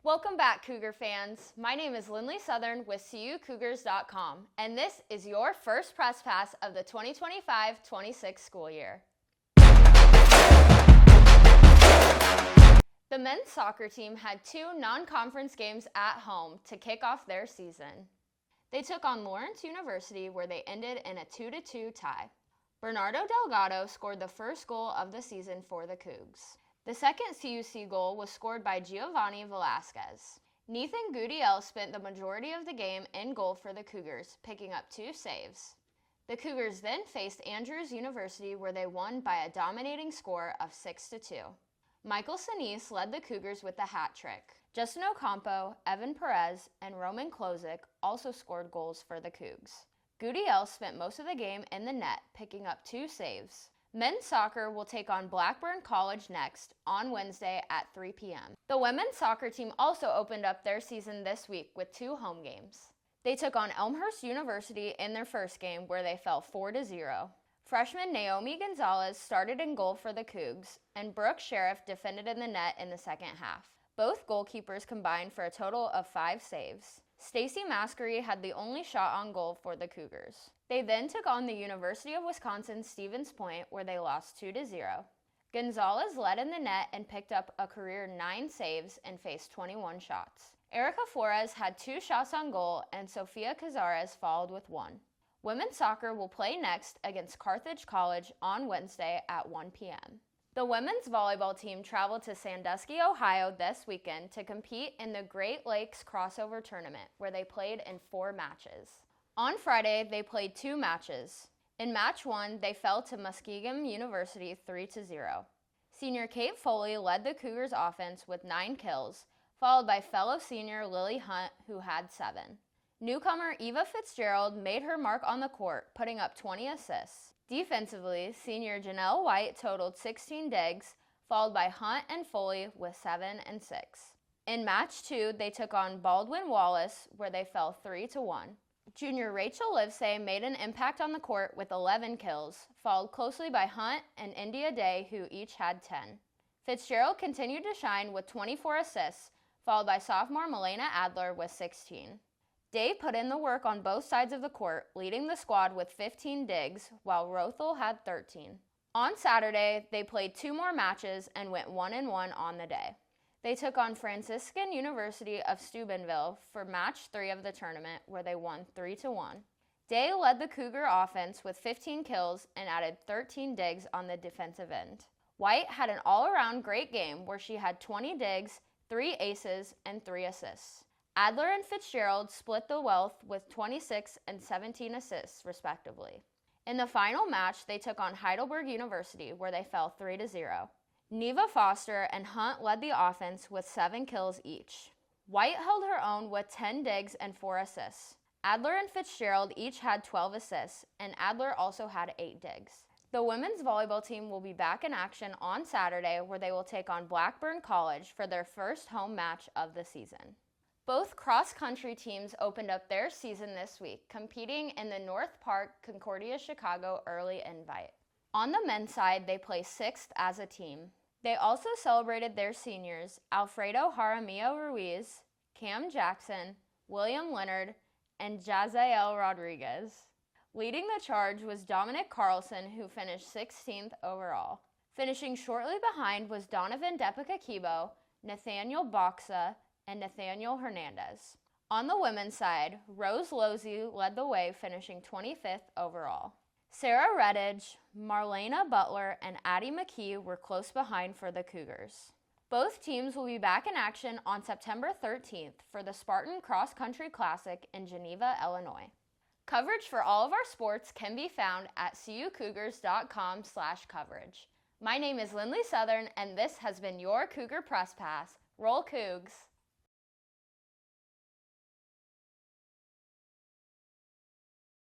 Welcome back, Cougar fans. My name is Lindley Southern with CUCougars.com, and this is your first press pass of the 2025-26 school year. The men's soccer team had two non-conference games at home to kick off their season. They took on Lawrence University, where they ended in a 2-2 tie. Bernardo Delgado scored the first goal of the season for the Cougs. The second CUC goal was scored by Giovanni Velasquez. Nathan Gutiel spent the majority of the game in goal for the Cougars, picking up 2 saves. The Cougars then faced Andrews University, where they won by a dominating score of 6-2. Michael Sinise led the Cougars with a hat trick. Justin Ocampo, Evan Perez, and Roman Klozik also scored goals for the Cougs. Gutiel spent most of the game in the net, picking up 2 saves. Men's soccer will take on Blackburn College next on Wednesday at 3 p.m. The women's soccer team also opened up their season this week with 2 home games. They took on Elmhurst University in their first game, where they fell 4-0. Freshman Naomi Gonzalez started in goal for the Cougs, and Brooke Sheriff defended in the net in the second half. Both goalkeepers combined for a total of 5 saves. Stacy Maskery had the only shot on goal for the Cougars. They then took on the University of Wisconsin Stevens Point, where they lost 2-0. Gonzalez led in the net and picked up a career 9 saves and faced 21 shots. Erica Flores had 2 shots on goal, and Sofia Cazares followed with 1. Women's soccer will play next against Carthage College on Wednesday at 1 p.m. The women's volleyball team traveled to Sandusky, Ohio this weekend to compete in the Great Lakes Crossover Tournament, where they played in 4 matches. On Friday, they played 2 matches. In match 1, they fell to Muskingum University 3-0. Senior Kate Foley led the Cougars offense with 9 kills, followed by fellow senior Lily Hunt, who had 7. Newcomer Eva Fitzgerald made her mark on the court, putting up 20 assists. Defensively, senior Janelle White totaled 16 digs, followed by Hunt and Foley with 7 and 6. In match 2, they took on Baldwin Wallace, where they fell 3-1. Junior Rachel Livesay made an impact on the court with 11 kills, followed closely by Hunt and India Day, who each had 10. Fitzgerald continued to shine with 24 assists, followed by sophomore Milena Adler with 16. Day put in the work on both sides of the court, leading the squad with 15 digs, while Rothel had 13. On Saturday, they played 2 more matches and went 1-1 on the day. They took on Franciscan University of Steubenville for match 3 of the tournament, where they won 3-1. Day led the Cougar offense with 15 kills and added 13 digs on the defensive end. White had an all-around great game, where she had 20 digs, 3 aces, and 3 assists. Adler and Fitzgerald split the wealth with 26 and 17 assists, respectively. In the final match, they took on Heidelberg University, where they fell 3-0. Neva Foster and Hunt led the offense with 7 kills each. White held her own with 10 digs and 4 assists. Adler and Fitzgerald each had 12 assists, and Adler also had 8 digs. The women's volleyball team will be back in action on Saturday, where they will take on Blackburn College for their first home match of the season. Both cross-country teams opened up their season this week, competing in the North Park Concordia Chicago Early Invite. On the men's side, they placed 6th as a team. They also celebrated their seniors, Alfredo Jaramillo Ruiz, Cam Jackson, William Leonard, and Jazael Rodriguez. Leading the charge was Dominic Carlson, who finished 16th overall. Finishing shortly behind was Donovan Depica-Kibo, Nathaniel Boxa, and Nathaniel Hernandez. On the women's side, Rose Losey led the way, finishing 25th overall. Sarah Redditch, Marlena Butler, and Addie McKee were close behind for the Cougars. Both teams will be back in action on September 13th for the Spartan Cross Country Classic in Geneva, Illinois. Coverage for all of our sports can be found at cucougars.com/coverage. My name is Lindley Southern, and this has been your Cougar Press Pass. Roll Cougs!